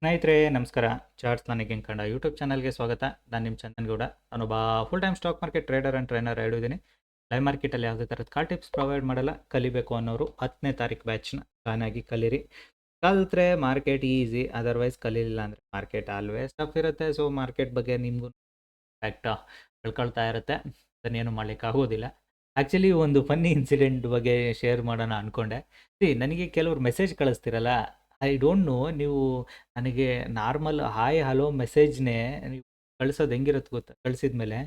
ಸ್ನೇಹಿತರೆ ನಮಸ್ಕಾರ. ಚಾರ್ಟ್ಸ್ ನನಗೆ ಕಂಡ ಯೂಟ್ಯೂಬ್ ಚಾನಲ್ಗೆ ಸ್ವಾಗತ. ನಾನು ನಿಮ್ಮ ಚಂದನ್ ಗೌಡ. ನಾನೊಬ್ಬ full time stock market trader and trainer ಎರಡೂ ಇದ್ದೀನಿ. ಲೈವ್ ಮಾರ್ಕೆಟಲ್ಲಿ ಯಾವುದೇ ಥರದ ಕಾಲ್ ಟಿಪ್ಸ್ ಪ್ರೊವೈಡ್ ಮಾಡಲ್ಲ. ಕಲಿಬೇಕು ಅನ್ನೋರು 10ನೇ ತಾರೀಕು ಬ್ಯಾಚ್ನ ಪ್ಲಾನ್ ಆಗಿ ಕಲೀರಿ. ಕಲಿತ್ರೆ ಮಾರ್ಕೆಟ್ ಈಸಿ, ಅದರ್ವೈಸ್ ಕಲೀಲಿಲ್ಲ ಅಂದರೆ ಮಾರ್ಕೆಟ್ ಆಲ್ವೇಸ್ ಟಫ್ ಇರುತ್ತೆ. ಸೊ ಮಾರ್ಕೆಟ್ ಬಗ್ಗೆ ನಿಮಗೂ ಫ್ಯಾಕ್ಟ್ ತಿಳ್ಕೊಳ್ತಾ ಇರುತ್ತೆ, ಅದನ್ನೇನು ಮಾಡ್ಲಿಕ್ಕೆ ಆಗೋದಿಲ್ಲ. ಆ್ಯಕ್ಚುಲಿ ಒಂದು ಫನ್ನಿ ಇನ್ಸಿಡೆಂಟ್ ಬಗ್ಗೆ ಶೇರ್ ಮಾಡೋಣ ಅಂದ್ಕೊಂಡೆ. ನನಗೆ ಕೆಲವ್ರು ಮೆಸೇಜ್ ಕಳಿಸ್ತಿರಲ್ಲ, ಐ ಡೋಂಟ್ ನೋ, ನೀವು ನನಗೆ ನಾರ್ಮಲ್ ಹಾಯ್ ಹಲೋ ಮೆಸೇಜ್ನೇ ನೀವು ಕಳ್ಸೋದು ಹೆಂಗಿರುತ್ತೆ ಗೊತ್ತಾ? ಕಳಿಸಿದ್ಮೇಲೆ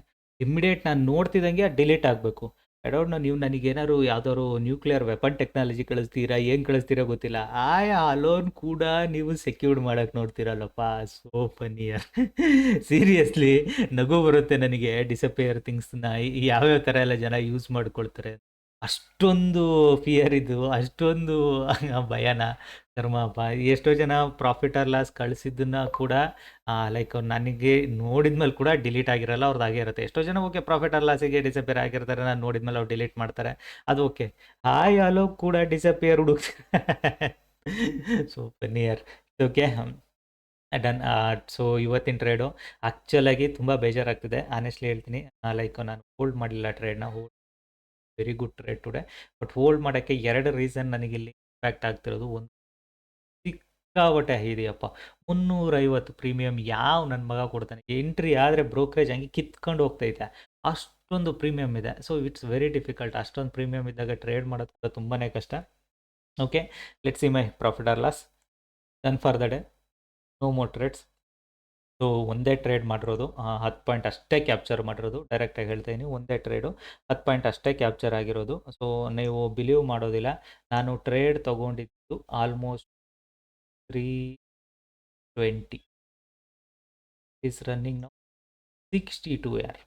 ಇಮ್ಮಿಡಿಯೇಟ್ ನಾನು ನೋಡ್ತಿದ್ದಂಗೆ ಅದು ಡಿಲೀಟ್ ಆಗಬೇಕು. ಐ ಡೋಂಟ್ ನೋ, ನೀವು ನನಗೇನಾದ್ರು ಯಾವ್ದಾದ್ರು ನ್ಯೂಕ್ಲಿಯರ್ ವೆಪನ್ ಟೆಕ್ನಾಲಜಿ ಕಳಿಸ್ತೀರಾ, ಏನು ಕಳಿಸ್ತೀರಾ ಗೊತ್ತಿಲ್ಲ. ಹಾಯ್ ಹಲೋನ್ ಕೂಡ ನೀವು ಸೆಕ್ಯೂರ್ಡ್ ಮಾಡೋಕ್ಕೆ ನೋಡ್ತೀರಲ್ಲಪ್ಪ. ಸೋ ಫನ್ನಿಯರ್. ಸೀರಿಯಸ್ಲಿ ನಗು ಬರುತ್ತೆ ನನಗೆ. ಡಿಸಪಿಯರ್ ಥಿಂಗ್ಸ್ನ ಯಾವ್ಯಾವ ಥರ ಎಲ್ಲ ಜನ ಯೂಸ್ ಮಾಡ್ಕೊಳ್ತಾರೆ. ಅಷ್ಟೊಂದು ಫಿಯರ್ ಇದು, ಅಷ್ಟೊಂದು ಭಯನ ಕರ್ಮಪ್ಪ. ಎಷ್ಟೋ ಜನ ಪ್ರಾಫಿಟ್ ಆರ್ ಲಾಸ್ ಕಳಿಸಿದ್ದನ್ನ ಕೂಡ ಲೈಕ್ ನನಗೆ ನೋಡಿದ್ಮೇಲೆ ಕೂಡ ಡಿಲೀಟ್ ಆಗಿರಲ್ಲ, ಅವ್ರದ್ದು ಆಗೇ ಇರುತ್ತೆ. ಎಷ್ಟೋ ಜನ ಓಕೆ ಪ್ರಾಫಿಟ್ ಆರ್ ಲಾಸಿಗೆ ಡಿಸಪಿಯರ್ ಆಗಿರ್ತಾರೆ, ನಾನು ನೋಡಿದ್ಮೇಲೆ ಅವ್ರು ಡಿಲೀಟ್ ಮಾಡ್ತಾರೆ, ಅದು ಓಕೆ. ಹಾಯ್ ಹಲೋ ಕೂಡ ಡಿಸಪಿಯರ್ ಹುಡುಕ್ತಾರೆ. So near okay done. So ಇವತ್ತಿನ ಟ್ರೇಡು ಆ್ಯಕ್ಚುಲಾಗಿ ತುಂಬ ಬೇಜಾರಾಗ್ತಿದೆ, ಆನೆಸ್ಟ್ಲಿ ಹೇಳ್ತೀನಿ. ಲೈಕ್ ನಾನು ಹೋಲ್ಡ್ ಮಾಡಲಿಲ್ಲ ಟ್ರೇಡ್ನ. Very good trade today, but hold ಮಾಡೋಕ್ಕೆ 2 ರೀಸನ್ ನನಗಿಲ್ಲಿ ಇಂಪ್ಯಾಕ್ಟ್ ಆಗ್ತಿರೋದು. ಒಂದು, ಸಿಕ್ಕಾಬಟ್ಟೆ ಇದೆಯಪ್ಪ, 350 ಪ್ರೀಮಿಯಮ್ ಯಾವ ನನ್ನ ಮಗ ಕೊಡ್ತಾನೆ? ಎಂಟ್ರಿ ಆದರೆ ಬ್ರೋಕರೇಜ್ ಹಂಗೆ ಕಿತ್ಕೊಂಡು ಹೋಗ್ತೈತೆ, ಅಷ್ಟೊಂದು ಪ್ರೀಮಿಯಮ್ ಇದೆ. So it's very difficult. ಅಷ್ಟೊಂದು ಪ್ರೀಮಿಯಮ್ ಇದ್ದಾಗ ಟ್ರೇಡ್ ಮಾಡೋದು ಕೂಡ ತುಂಬಾ ಕಷ್ಟ. Okay, let's see my profit or loss. Done for the day, no more trades. So ಒಂದೇ ಟ್ರೇಡ್ ಮಾಡಿರೋದು, 10 ಪಾಯಿಂಟ್ ಅಷ್ಟೇ ಕ್ಯಾಪ್ಚರ್ ಮಾಡಿರೋದು. ಡೈರೆಕ್ಟಾಗಿ ಹೇಳ್ತಾಯಿದ್ದೀನಿ, ಒಂದೇ ಟ್ರೇಡು 10 ಪಾಯಿಂಟ್ ಅಷ್ಟೇ ಕ್ಯಾಪ್ಚರ್ ಆಗಿರೋದು. ಸೊ ನೀವು ಬಿಲೀವ್ ಮಾಡೋದಿಲ್ಲ, ನಾನು ಟ್ರೇಡ್ ತೊಗೊಂಡಿದ್ದು ಆಲ್ಮೋಸ್ಟ್ 320 ಈಸ್ ರನ್ನಿಂಗ್ ನಾವು 62 ಯಾರ್.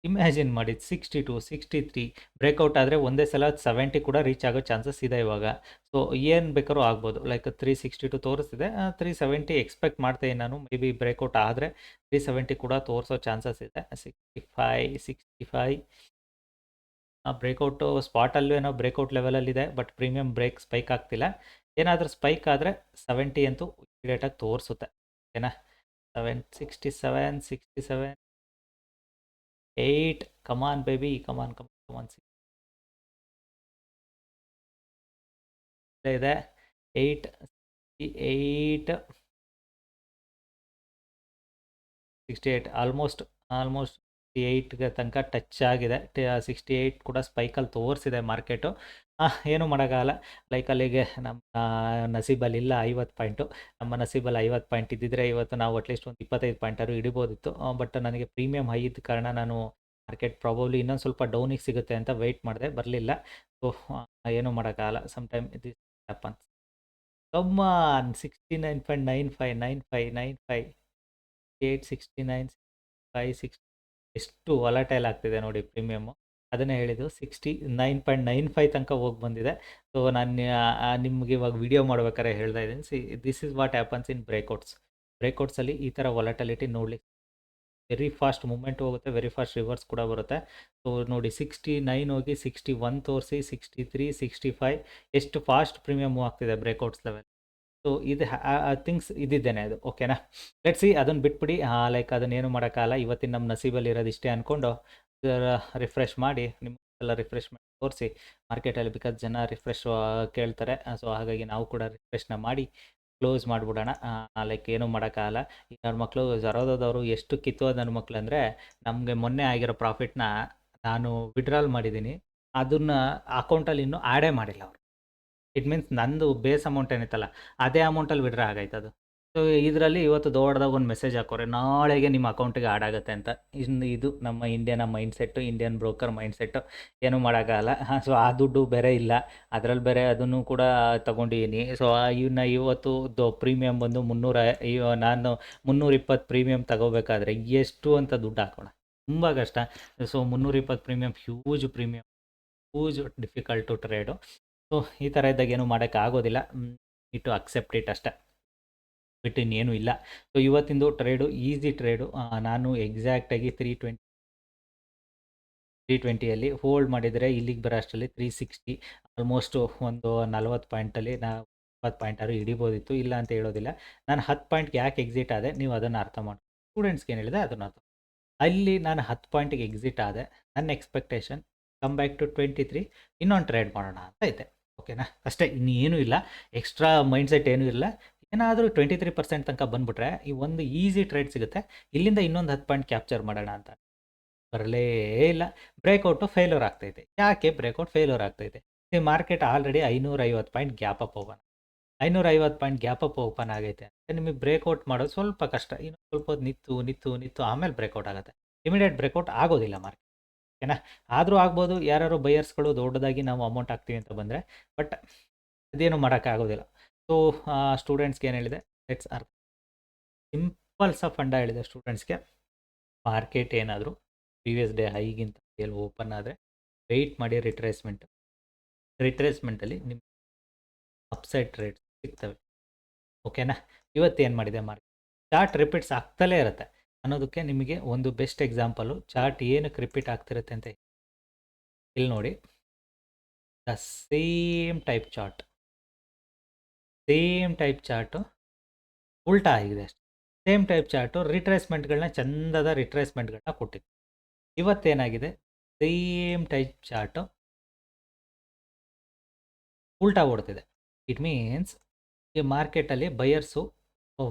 ಇಮ್ಯಾಜಿನ್ ಮಾಡಿ, 62 63 ಬ್ರೇಕ್ಔಟ್ ಆದರೆ ಒಂದೇ ಸಲ 70 ಕೂಡ ರೀಚ್ ಆಗೋ ಚಾನ್ಸಸ್ ಇದೆ ಇವಾಗ. ಸೊ ಏನು ಬೇಕಾದ್ರೂ ಆಗ್ಬೋದು. ಲೈಕ್ 362 ತೋರಿಸ್ತಿದೆ, 370 ಎಕ್ಸ್ಪೆಕ್ಟ್ ಮಾಡ್ತೀನಿ ನಾನು. ಮೇ ಬಿ ಬ್ರೇಕ್ಔಟ್ ಆದರೆ 370 ಕೂಡ ತೋರಿಸೋ ಚಾನ್ಸಸ್ ಇದೆ. 65 ಬ್ರೇಕ್ಔಟು ಸ್ಪಾಟಲ್ಲೂ ಏನೋ ಬ್ರೇಕ್ಔಟ್ ಲೆವೆಲಲ್ಲಿದೆ, ಬಟ್ ಪ್ರೀಮಿಯಂ ಬ್ರೇಕ್ ಸ್ಪೈಕ್ ಆಗ್ತಿಲ್ಲ. ಏನಾದರೂ ಸ್ಪೈಕ್ ಆದರೆ 70 ಅಂತೂ ಇಮಿಡಿಯೇಟಾಗಿ ತೋರಿಸುತ್ತೆ, ಓಕೆನಾ? 67 8 ಕಮಾನ್ ಬೇಬಿ, ಕಮಾನ್ ಇದೆ 8 68 ಆಲ್ಮೋಸ್ಟ್ 8ಗೆ ತನಕ ಟಚ್ ಆಗಿದೆ. 68 ಕೂಡ ಸ್ಪೈಕಲ್ಲಿ ತೋರಿಸಿದೆ ಮಾರ್ಕೆಟು. ಏನೂ ಮಾಡೋಕ್ಕಾಗಲ್ಲ. ಲೈಕ್ ಅಲ್ಲಿಗೆ ನಮ್ಮ ನಸೀಬಲ್ಲಿ ಇಲ್ಲ 50 ಪಾಯಿಂಟು. ನಮ್ಮ ನಸೀಬಲ್ಲಿ 50 ಪಾಯಿಂಟ್ ಇದ್ದಿದ್ರೆ ಇವತ್ತು ನಾವು ಅಟ್ಲೀಸ್ಟ್ ಒಂದು 25 ಪಾಯಿಂಟಾದ್ರು ಹಿಡಿಬೋದಿತ್ತು. ಬಟ್ ನನಗೆ ಪ್ರೀಮಿಯಮ್ ಹೈ ಇದ್ದ ಕಾರಣ ನಾನು ಮಾರ್ಕೆಟ್ ಪ್ರಾಬಬ್ಲಿ ಇನ್ನೊಂದು ಸ್ವಲ್ಪ ಡೌನಿಗೆ ಸಿಗುತ್ತೆ ಅಂತ ವೆಯ್ಟ್ ಮಾಡಿದೆ, ಬರಲಿಲ್ಲ. ಸೊ ಏನೂ ಮಾಡೋಕ್ಕಾಗಲ್ಲ. Some time this happens. Come 69.95 869 560 ಎಷ್ಟು ವಾಲಟೈಲ್ ಆಗ್ತಿದೆ ನೋಡಿ ಪ್ರೀಮಿಯಮ್ಮು. ಅದನ್ನೇ ಹೇಳಿದ್ದು, 69.95 ತನಕ ಹೋಗಿ ಬಂದಿದೆ. ಸೊ ನಾನು ನಿಮ್ಗೆ ಇವಾಗ ವಿಡಿಯೋ ಮಾಡ್ಬೇಕಾದ್ರೆ ಹೇಳ್ತಾ ಇದ್ದೀನಿ, this is what happens in ಬ್ರೇಕ್ಔಟ್ಸಲ್ಲಿ. ಈ ಥರ ವಾಲಟಲಿಟಿ ನೋಡ್ಲಿಕ್ಕೆ ವೆರಿ ಫಾಸ್ಟ್ ಮೂಮೆಂಟ್ ಹೋಗುತ್ತೆ, ವೆರಿ ಫಾಸ್ಟ್ ರಿವರ್ಸ್ ಕೂಡ ಬರುತ್ತೆ. ಸೊ ನೋಡಿ, 69 ಹೋಗಿ 61 ತೋರಿಸಿ 63 65 ಎಷ್ಟು ಫಾಸ್ಟ್ ಪ್ರೀಮಿಯಮ್ ಮೂವ್ ಆಗ್ತಿದೆ ಬ್ರೇಕ್ಔಟ್ಸ್ ಲೆವೆಲ್. ಸೊ ಇದು ಥಿಂಗ್ಸ್ ಇದ್ದಿದ್ದೇನೆ ಅದು, ಓಕೆನಾ? ಲೆಟ್ಸ್ ಸಿ, ಅದನ್ನು ಬಿಟ್ಬಿಡಿ. ಲೈಕ್ ಅದನ್ನೇನು ಮಾಡೋಕ್ಕಾಗಲ್ಲ. ಇವತ್ತಿನ ನಮ್ಮ ನಸೀಬಲ್ಲಿ ಇರೋದು ಇಷ್ಟೇ ಅಂದ್ಕೊಂಡು ರಿಫ್ರೆಶ್ ಮಾಡಿ, ನಿಮಗೆಲ್ಲ ರಿಫ್ರೆಶ್ ಮಾಡಿ ತೋರಿಸಿ ಮಾರ್ಕೆಟಲ್ಲಿ, ಬಿಕಾಸ್ ಜನ ರಿಫ್ರೆಶ್ ಕೇಳ್ತಾರೆ. ಸೊ ಹಾಗಾಗಿ ನಾವು ಕೂಡ ರಿಫ್ರೆಶ್ನ ಮಾಡಿ ಕ್ಲೋಸ್ ಮಾಡಿಬಿಡೋಣ. ಲೈಕ್ ಏನೂ ಮಾಡೋಕ್ಕಾಗಲ್ಲ. ಈ ನನ್ನ ಮಕ್ಕಳು ಜರೋದವರು ಎಷ್ಟು ಕಿತ್ತೋದು ನನ್ನ ಮಕ್ಕಳು ಅಂದರೆ, ನಮಗೆ ಮೊನ್ನೆ ಆಗಿರೋ ಪ್ರಾಫಿಟ್ನ ನಾನು ವಿಡ್ರಾಲ್ ಮಾಡಿದ್ದೀನಿ, ಅದನ್ನು ಅಕೌಂಟಲ್ಲಿ ಇನ್ನೂ ಆ್ಯಡೇ ಮಾಡಿಲ್ಲ ಅವರು. ಇಟ್ ಮೀನ್ಸ್ ನಂದು ಬೇಸ್ ಅಮೌಂಟ್ ಏನಿತ್ತಲ್ಲ, ಅದೇ ಅಮೌಂಟಲ್ಲಿ ವಿಡ್ರಾ ಆಗೈತೆ ಅದು. ಸೊ ಇದರಲ್ಲಿ ಇವತ್ತು ದೊಡ್ಡದಾಗ ಒಂದು ಮೆಸೇಜ್ ಹಾಕೋರೆ, ನಾಳೆಗೆ ನಿಮ್ಮ ಅಕೌಂಟಿಗೆ ಆ್ಯಡ್ ಆಗುತ್ತೆ ಅಂತ. ಇದು ನಮ್ಮ Indian mindset, Indian broker mindset. ಏನೂ ಮಾಡೋಕ್ಕಾಗಲ್ಲ. ಸೊ ಆ ದುಡ್ಡು ಬೇರೆ ಇಲ್ಲ, ಅದರಲ್ಲಿ ಬೇರೆ ಅದನ್ನು ಕೂಡ ತೊಗೊಂಡಿದ್ದೀನಿ. ಸೊ ಇವತ್ತು ಪ್ರೀಮಿಯಮ್ ಬಂದು 300. ನಾನು 320 ಪ್ರೀಮಿಯಮ್ ತಗೋಬೇಕಾದ್ರೆ ಎಷ್ಟು ಅಂತ ದುಡ್ಡು ಹಾಕೋಣ, ತುಂಬ ಕಷ್ಟ. So 320 premium huge difficult to trade. So ಈ ಥರ ಇದ್ದಾಗ ಏನೂ ಮಾಡೋಕ್ಕಾಗೋದಿಲ್ಲ, ಟು ಅಕ್ಸೆಪ್ಟ್ ಇಟ್ ಅಷ್ಟೇ, ಬಿಟ್ಟು ಇನ್ನೇನು ಇಲ್ಲ. ಸೊ ಇವತ್ತಿಂದು ಟ್ರೇಡು ಈಸಿ ಟ್ರೇಡು. ನಾನು ಎಕ್ಸಾಕ್ಟಾಗಿ 320ಯಲ್ಲಿ ಹೋಲ್ಡ್ ಮಾಡಿದರೆ ಇಲ್ಲಿಗೆ ಬರೋ ಅಷ್ಟರಲ್ಲಿ 360, ಆಲ್ಮೋಸ್ಟು ಒಂದು 40 ಪಾಯಿಂಟಲ್ಲಿ ನಾವು 20 ಪಾಯಿಂಟ್ ಆದ್ರೂ ಹಿಡಿಬೋದಿತ್ತು, ಇಲ್ಲ ಅಂತ ಹೇಳೋದಿಲ್ಲ. ನಾನು 10 ಪಾಯಿಂಟ್‌ಗೆ ಯಾಕೆ ಎಕ್ಸಿಟ್ ಆದೆ, ನೀವು ಅದನ್ನು ಅರ್ಥ ಮಾಡ್ಕೊಳ್ಳಿ. ಸ್ಟೂಡೆಂಟ್ಸ್‌ಗೆ ಏನು ಹೇಳಿದೆ ಅದನ್ನ ಅರ್ಥ. ಅಲ್ಲಿ ನಾನು 10 ಪಾಯಿಂಟ್‌ಗೆ ಎಕ್ಸಿಟ್ ಆದೆ. ನನ್ನ ಎಕ್ಸ್‌ಪೆಕ್ಟೇಷನ್ ಕಮ್ ಬ್ಯಾಕ್ ಟು 23, ಇನ್ನೊಂದು ಟ್ರೇಡ್ ಮಾಡೋಣ ಅಂತ ಐತೆ. ಓಕೆನಾ? ಅಷ್ಟೇ, ಇನ್ನೇನೂ ಇಲ್ಲ. ಎಕ್ಸ್ಟ್ರಾ ಮೈಂಡ್‌ಸೆಟ್ ಏನೂ ಇಲ್ಲ. ಏನಾದರೂ 23% ತನಕ ಬಂದ್ಬಿಟ್ರೆ ಈ ಒಂದು ಈಸಿ ಟ್ರೇಡ್ ಸಿಗುತ್ತೆ. ಇಲ್ಲಿಂದ ಇನ್ನೊಂದು 10 ಪಾಯಿಂಟ್ ಕ್ಯಾಪ್ಚರ್ ಮಾಡೋಣ ಅಂತ. ಬರಲೇ ಇಲ್ಲ. ಬ್ರೇಕ್ಔಟು ಫೇಲ್ಯೂರ್ ಆಗ್ತೈತೆ. ಯಾಕೆ ಬ್ರೇಕ್ಔಟ್ ಫೇಲ್ಯೂರ್ ಆಗ್ತೈತೆ? ಈ market already 550 point gap up open. 550 point gap up open ಆಗೈತೆ ಅಂದರೆ ನಿಮಗೆ ಬ್ರೇಕ್ಔಟ್ ಮಾಡೋದು ಸ್ವಲ್ಪ ಕಷ್ಟ. ಇನ್ನು ಸ್ವಲ್ಪ ಹೊತ್ತು ನಿಂತು ಆಮೇಲೆ ಬ್ರೇಕ್ಔಟ್ ಆಗುತ್ತೆ. ಇಮಿಡಿಯೇಟ್ ಬ್ರೇಕ್ಔಟ್ ಆಗೋದಿಲ್ಲ ಮಾರ್ಕೆಟ್. ಓಕೆನಾ? ಆದರೂ ಆಗ್ಬೋದು, ಯಾರು ಬೈಯರ್ಸ್ಗಳು ದೊಡ್ಡದಾಗಿ ನಾವು ಅಮೌಂಟ್ ಹಾಕ್ತೀವಿ ಅಂತ ಬಂದರೆ. ಬಟ್ ಅದೇನು ಮಾಡೋಕ್ಕಾಗೋದಿಲ್ಲ. ಸೊ ಸ್ಟೂಡೆಂಟ್ಸ್ಗೆ ಏನು ಹೇಳಿದೆ, ಲೆಟ್ಸ್ ಅರ್ಥ. ಸಿಂಪಲ್ ಫಂಡ ಹೇಳಿದೆ ಸ್ಟೂಡೆಂಟ್ಸ್ಗೆ. ಮಾರ್ಕೆಟ್ ಏನಾದರೂ ಪ್ರೀವಿಯಸ್ ಡೇ ಹೈಗಿಂತ ಎಲ್ಲಿ ಓಪನ್ ಆದರೆ ವೆಯ್ಟ್ ಮಾಡಿ ರಿಟ್ರೇಸ್ಮೆಂಟಲ್ಲಿ ನಿಮ್ಗೆ ಅಪ್ಸೈಡ್ ಟ್ರೇಡ್ಸ್ ಸಿಗ್ತವೆ. ಓಕೆನಾ? ಇವತ್ತೇನು ಮಾಡಿದೆ ಮಾರ್ಕೆಟ್? ಚಾರ್ಟ್ ರಿಪೀಟ್ಸ್ ಆಗ್ತಲೇ ಇರುತ್ತೆ ಅನ್ನೋದಕ್ಕೆ ನಿಮಗೆ ಒಂದು ಬೆಸ್ಟ್ ಎಕ್ಸಾಂಪಲು. ಚಾರ್ಟ್ ಏನಕ್ಕೆ ರಿಪೀಟ್ ಆಗ್ತಿರುತ್ತೆ ಅಂತ ಇಲ್ಲಿ ನೋಡಿ. ದ ಸೇಮ್ ಟೈಪ್ ಚಾರ್ಟು ಉಲ್ಟಾ ಆಗಿದೆ ಅಷ್ಟೇ. ಸೇಮ್ ಟೈಪ್ ಚಾರ್ಟು ರಿಟ್ರೇಸ್ಮೆಂಟ್ಗಳನ್ನ ಚಂದದ ರಿಟ್ರೇಸ್ಮೆಂಟ್ಗಳನ್ನ ಕೊಟ್ಟಿತ್ತು. ಇವತ್ತೇನಾಗಿದೆ, ಸೇಮ್ ಟೈಪ್ ಚಾರ್ಟು ಉಲ್ಟಾ ಓಡ್ತಿದೆ. ಇಟ್ ಮೀನ್ಸ್ ಈ ಮಾರ್ಕೆಟಲ್ಲಿ ಬಯರ್ಸು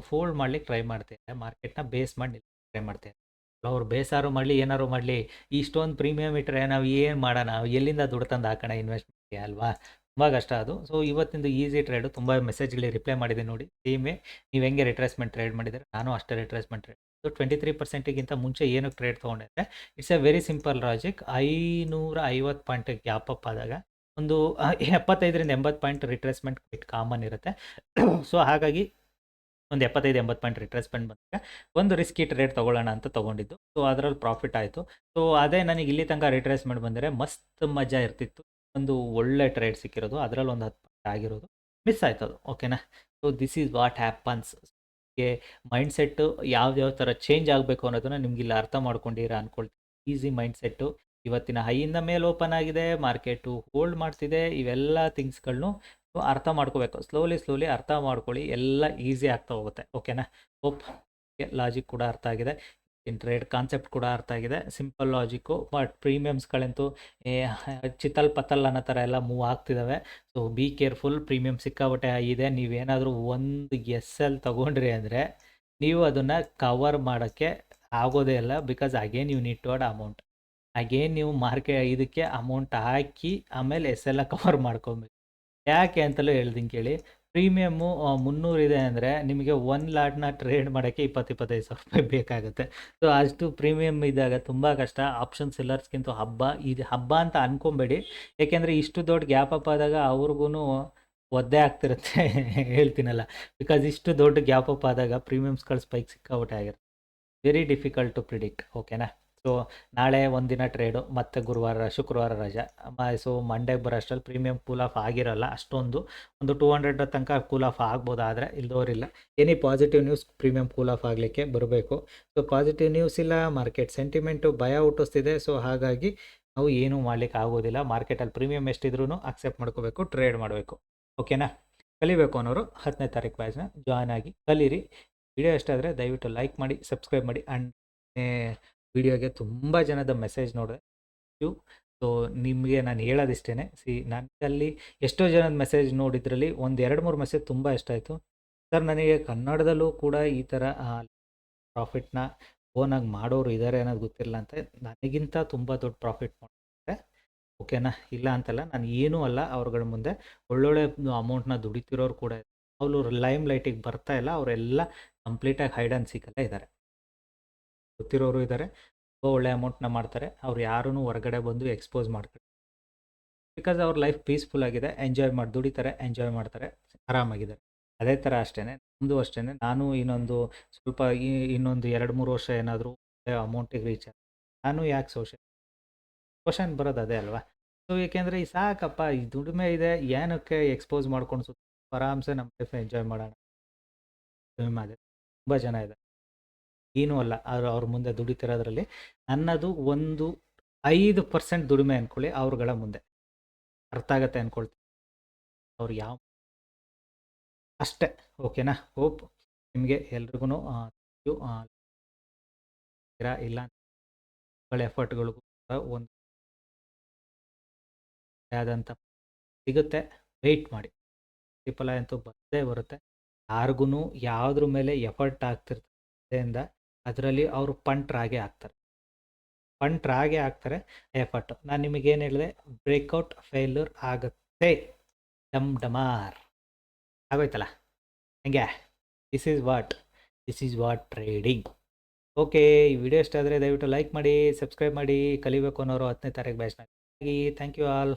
ಫೋಲ್ಡ್ ಮಾಡ್ಲಿಕ್ಕೆ ಟ್ರೈ ಮಾಡ್ತಿದ್ದಾರೆ, ಮಾರ್ಕೆಟ್ನ ಬೇಸ್ ಮಾಡಿ ಟ್ರೈ ಮಾಡ್ತಿದ್ದಾರೆ. ಅವ್ರು ಬೇಸಾರು ಮಾಡಲಿ ಏನಾರು ಮಾಡಲಿ, ಇಷ್ಟೊಂದು ಪ್ರೀಮಿಯಮ್ ಇಟ್ಟರೆ ನಾವು ಏನು ಮಾಡೋಣ, ಎಲ್ಲಿಂದ ದುಡ್ಡು ತಂದು ಹಾಕೋಣ ಇನ್ವೆಸ್ಟ್ಮೆಂಟ್ಗೆ ಅಲ್ವಾ? ತುಂಬ ಕಷ್ಟ ಅದು. ಸೊ ಇವತ್ತಿಂದು ಈಸಿ ಟ್ರೇಡು. ತುಂಬ ಮೆಸೇಜ್ಗಳಿಗೆ ರಿಪ್ಲೈ ಮಾಡಿದೆ ನೋಡಿ. ಸೇಮೇ ನೀವು ಹೆಂಗೆ ರಿಟ್ರೇಸ್ಮೆಂಟ್ ಟ್ರೇಡ್ ಮಾಡಿದರೆ ನಾನು ಅಷ್ಟೇ ರಿಟ್ರೇಸ್ಮೆಂಟ್ ಟ್ರೇಡ್. ಸೊ 23%ಗಿಂತ ಮುಂಚೆ ಏನಕ್ಕೆ ಟ್ರೇಡ್ ತೊಗೊಂಡಿದ್ದೆ, it's A very simple logic. 550 point gap up ಆದಾಗ ಒಂದು 75ರಿಂದ 80 ಪಾಯಿಂಟ್ ರಿಟ್ರೇಸ್ಮೆಂಟ್ ಕ್ವಿಟ್ ಕಾಮನ್ ಇರುತ್ತೆ. ಸೊ ಹಾಗಾಗಿ ಒಂದು 75-80 ಪಾಯಿಂಟ್ ರಿಟ್ರೇಸ್ಮೆಂಟ್ ಬಂದಾಗ ಒಂದು ರಿಸ್ಕಿ ಟ್ರೇಡ್ ತೊಗೊಳ್ಳೋಣ ಅಂತ ತೊಗೊಂಡಿದ್ದು. ಸೊ ಅದರಲ್ಲಿ ಪ್ರಾಫಿಟ್ ಆಯಿತು. ಸೊ ಅದೇ ನನಗೆ ಇಲ್ಲಿ ತನಕ ರಿಟ್ರೇಸ್ಮೆಂಟ್ ಬಂದರೆ ಮಸ್ತ್ ಮಜಾ ಇರ್ತಿತ್ತು. ಒಂದು ಒಳ್ಳೆ ಟ್ರೇಡ್ ಸಿಕ್ಕಿರೋದು, ಅದರಲ್ಲಿ ಒಂದು 10 ಪಾಯಿಂಟ್ ಆಗಿರೋದು ಮಿಸ್ ಆಯ್ತು ಅದು. ಓಕೆನಾ? So this is what happens. Mindset ಯಾವ ಥರ ಚೇಂಜ್ ಆಗಬೇಕು ಅನ್ನೋದನ್ನು ನಿಮ್ಗಿಲ್ಲ ಅರ್ಥ ಮಾಡ್ಕೊಂಡಿರ ಅಂದ್ಕೊಳ್ತೀನಿ. Easy mindset. ಇವತ್ತಿನ ಹೈಯಿಂದ ಮೇಲೆ ಓಪನ್ ಆಗಿದೆ, ಮಾರ್ಕೆಟು ಹೋಲ್ಡ್ ಮಾಡ್ತಿದೆ. ಇವೆಲ್ಲ ಥಿಂಗ್ಸ್ಗಳನ್ನು ಅರ್ಥ ಮಾಡ್ಕೋಬೇಕು. ಸ್ಲೋಲಿ ಅರ್ಥ ಮಾಡ್ಕೊಳ್ಳಿ, ಎಲ್ಲ ಈಸಿ ಆಗ್ತಾ ಹೋಗುತ್ತೆ. ಓಕೆನಾ? ಹೋಪ್ ಲಾಜಿಕ್ ಕೂಡ ಅರ್ಥ ಆಗಿದೆ, ಟ್ರೇಡ್ ಕಾನ್ಸೆಪ್ಟ್ ಕೂಡ ಅರ್ಥ ಆಗಿದೆ. Simple logic. ಬಟ್ ಪ್ರೀಮಿಯಮ್ಸ್ಗಳಂತೂ ಚಿತ್ತಲ್ ಪತ್ತಲ್ ಅನ್ನೋ ಥರ ಎಲ್ಲ ಮೂವ್ ಆಗ್ತಿದ್ದಾವೆ. So be careful. ಪ್ರೀಮಿಯಮ್ ಸಿಕ್ಕಾಬಟ್ಟೆ ಇದೆ. ನೀವೇನಾದರೂ ಒಂದು SL ತೊಗೊಂಡ್ರಿ ಅಂದರೆ ನೀವು ಅದನ್ನು ಕವರ್ ಮಾಡೋಕ್ಕೆ ಆಗೋದೇ ಇಲ್ಲ. Because again you need to add amount. Again ನೀವು ಇದಕ್ಕೆ ಅಮೌಂಟ್ ಹಾಕಿ ಆಮೇಲೆ SL ಕವರ್ ಮಾಡ್ಕೊಬೇಕು. ಯಾಕೆ ಅಂತಲೂ ಹೇಳ್ತೀನಿ ಕೇಳಿ. ಪ್ರೀಮಿಯಮ್ಮು 300 ಇದೆ ಅಂದರೆ ನಿಮಗೆ 1 ಲಾಟ್ನ ಟ್ರೇಡ್ ಮಾಡೋಕ್ಕೆ 20-25 ಸಾವಿರ ರೂಪಾಯಿ ಬೇಕಾಗುತ್ತೆ. ಸೊ ಅಷ್ಟು ಪ್ರೀಮಿಯಮ್ ಇದ್ದಾಗ ತುಂಬ ಕಷ್ಟ. ಆಪ್ಷನ್ ಸೆಲ್ಲರ್ಸ್ಗಿಂತ ಇದು ಹಬ್ಬ ಅಂತ ಅನ್ಕೊಬೇಡಿ. ಯಾಕೆಂದರೆ ಇಷ್ಟು ದೊಡ್ಡ ಗ್ಯಾಪ್ ಅಪ್ ಆದಾಗ ಅವ್ರಿಗೂ ಒದ್ದೆ ಆಗ್ತಿರುತ್ತೆ ಹೇಳ್ತೀನಲ್ಲ. ಬಿಕಾಸ್ ಇಷ್ಟು ದೊಡ್ಡ ಗ್ಯಾಪ್ ಅಪ್ ಆದಾಗ ಪ್ರೀಮಿಯಮ್ಸ್ಗಳು ಸ್ಪೈಕ್ ಸಿಕ್ಕಾಬಿಟ್ಟೆ ಆಗಿರುತ್ತೆ. Very difficult to predict. ಓಕೆನಾ? ಸೊ ನಾಳೆ ಒಂದಿನ ಟ್ರೇಡು, ಮತ್ತು ಶುಕ್ರವಾರ ರಜಾ. ಸೊ ಮಂಡೇಗೆ ಬರೋ ಅಷ್ಟರಲ್ಲಿ ಪ್ರೀಮಿಯಮ್ ಕೂಲ್ ಆಫ್ ಆಗಿರೋಲ್ಲ ಅಷ್ಟೊಂದು. ಒಂದು 200 ತನಕ ಕೂಲ್ ಆಫ್ ಆಗ್ಬೋದು, ಆದರೆ ಇಲ್ದೋರಿಲ್ಲ. Any positive news premium cool off ಆಗಲಿಕ್ಕೆ ಬರಬೇಕು. ಸೊ ಪಾಸಿಟಿವ್ ನ್ಯೂಸ್ ಇಲ್ಲ, ಮಾರ್ಕೆಟ್ ಸೆಂಟಿಮೆಂಟು ಭಯ ಹುಟ್ಟಿಸ್ತಿದೆ. ಸೊ ಹಾಗಾಗಿ ನಾವು ಏನೂ ಮಾಡಲಿಕ್ಕೆ ಆಗೋದಿಲ್ಲ. ಮಾರ್ಕೆಟಲ್ಲಿ ಪ್ರೀಮಿಯಮ್ ಎಷ್ಟಿದ್ರೂ ಅಕ್ಸೆಪ್ಟ್ ಮಾಡ್ಕೋಬೇಕು, ಟ್ರೇಡ್ ಮಾಡಬೇಕು. ಓಕೆನಾ? ಕಲಿಬೇಕು ಅನ್ನೋರು 10ನೇ ತಾರೀಕು ಬ್ಯಾಚ್ನ ಜಾಯ್ನ್ ಆಗಿ ಕಲೀರಿ. ವಿಡಿಯೋ ಇಷ್ಟ ಆದರೆ ದಯವಿಟ್ಟು ಲೈಕ್ ಮಾಡಿ, ಸಬ್ಸ್ಕ್ರೈಬ್ ಮಾಡಿ. ಆ್ಯಂಡ್ ವಿಡಿಯೋಗೆ ತುಂಬ ಜನದ ಮೆಸೇಜ್ ನೋಡಿದೆ. ಸೊ ನಿಮಗೆ ನಾನು ಹೇಳೋದಿಷ್ಟೇ. ನನ್ನಲ್ಲಿ ಎಷ್ಟೋ ಜನದ ಮೆಸೇಜ್ ನೋಡಿದ್ರಲ್ಲಿ ಒಂದು 2-3 ಮೆಸೇಜ್ ತುಂಬ ಇಷ್ಟ ಆಯಿತು. ಸರ್, ನನಗೆ ಕನ್ನಡದಲ್ಲೂ ಕೂಡ ಈ ಥರ ಪ್ರಾಫಿಟ್ನ ಓನಾಗಿ ಮಾಡೋರು ಇದ್ದಾರೆ ಅನ್ನೋದು ಗೊತ್ತಿರಲಿಲ್ಲ ಅಂತ. ನನಗಿಂತ ತುಂಬ ದೊಡ್ಡ ಪ್ರಾಫಿಟ್ ಮಾಡ್ತಾರೆ. ಓಕೆನಾ? ಇಲ್ಲ ಅಂತಲ್ಲ, ನಾನು ಏನೂ ಅಲ್ಲ ಅವ್ರಗಳ ಮುಂದೆ. ಒಳ್ಳೊಳ್ಳೆ ಅಮೌಂಟ್ನ ದುಡಿತಿರೋರು ಕೂಡ ಇದ್ದಾರೆ. ಅವರು ಲೈಮ್ ಲೈಟಿಗೆ ಬರ್ತಾ ಇಲ್ಲ. ಅವರೆಲ್ಲ ಕಂಪ್ಲೀಟಾಗಿ ಹೈಡ್ ಆ್ಯಂಡ್ ಸೀಕಲ್ಲೇ ಇದ್ದಾರೆ. ಗೊತ್ತಿರೋರು ಇದ್ದಾರೆ, ತುಂಬ ಒಳ್ಳೆ ಅಮೌಂಟ್ನ ಮಾಡ್ತಾರೆ. ಅವ್ರು ಯಾರೂ ಹೊರಗಡೆ ಬಂದು ಎಕ್ಸ್ಪೋಸ್ ಮಾಡ್ತಾರೆ. ಬಿಕಾಸ್ ಅವ್ರ ಲೈಫ್ ಪೀಸ್ಫುಲ್ ಆಗಿದೆ. ಎಂಜಾಯ್ ಮಾಡಿ ದುಡಿತಾರೆ, ಎಂಜಾಯ್ ಮಾಡ್ತಾರೆ, ಆರಾಮಾಗಿದ್ದಾರೆ. ಅದೇ ಥರ ಅಷ್ಟೇ ನಮ್ಮದು ಅಷ್ಟೇ. ನಾನು ಇನ್ನೊಂದು 2-3 ವರ್ಷ ಏನಾದರೂ ಅಮೌಂಟಿಗೆ ರೀಚ್ ಆಗಿ ನಾನು ಯಾಕೆ ಕ್ವಶನ್ ಬರೋದು ಅದೇ ಅಲ್ವಾ? ಸೊ ಏಕೆಂದರೆ ಈ ಸಾಕಪ್ಪ, ಈ ದುಡಿಮೆ ಇದೆ, ಏನಕ್ಕೆ ಎಕ್ಸ್ಪೋಸ್ ಮಾಡ್ಕೊಂಡು ಆರಾಮ್ಸೆ ನಮ್ಮ ಲೈಫ್ ಎಂಜಾಯ್ ಮಾಡೋಣ. ಅದೇ ತುಂಬ ಜನ ಇದೆ, ಏನೂ ಅಲ್ಲ ಅವ್ರ ಮುಂದೆ ದುಡಿತಿರೋದ್ರಲ್ಲಿ. ನನ್ನದು ಒಂದು 5% ದುಡಿಮೆ ಅಂದ್ಕೊಳ್ಳಿ ಅವ್ರುಗಳ ಮುಂದೆ. ಅರ್ಥ ಆಗತ್ತೆ ಅಂದ್ಕೊಳ್ತೀನಿ. ಅವ್ರು ಯಾವ ಅಷ್ಟೇ. ಓಕೆನಾ? ಹೋಪ್ ನಿಮಗೆ ಎಲ್ರಿಗೂ ಇಲ್ಲ ಎಫರ್ಟ್ಗಳಿಗೂ ಒಂದು ಆದಂಥ ಸಿಗುತ್ತೆ. ವೆಯ್ಟ್ ಮಾಡಿ, ಪ್ರತಿಫಲ ಅಂತೂ ಬಂದೇ ಬರುತ್ತೆ. ಯಾರಿಗೂ ಯಾವುದ್ರ ಮೇಲೆ ಎಫರ್ಟ್ ಆಗ್ತಿರ್ತದಿಂದ ಅದರಲ್ಲಿ ಅವರು ಪಂಟ್ರಾಗೆ ಆಗ್ತಾರೆ. ಎಫರ್ಟು. ನಾನು ನಿಮಗೇನು ಹೇಳಿದೆ, ಬ್ರೇಕ್ಔಟ್ ಫೇಲ್ಯೂರ್ ಆಗುತ್ತೆ. ಡಮಾರ್ ಆಗೋಯ್ತಲ್ಲ ಹೆಂಗೆ? This is what trading. Okay, ಈ ವಿಡಿಯೋ ಇಷ್ಟ ಆದರೆ ದಯವಿಟ್ಟು ಲೈಕ್ ಮಾಡಿ, ಸಬ್ಸ್ಕ್ರೈಬ್ ಮಾಡಿ. ಕಲಿಬೇಕು ಅನ್ನೋರು 10ನೇ ತಾರೀಕು ಬ್ಯಾಚ್ನಾಗಿ. Thank you all.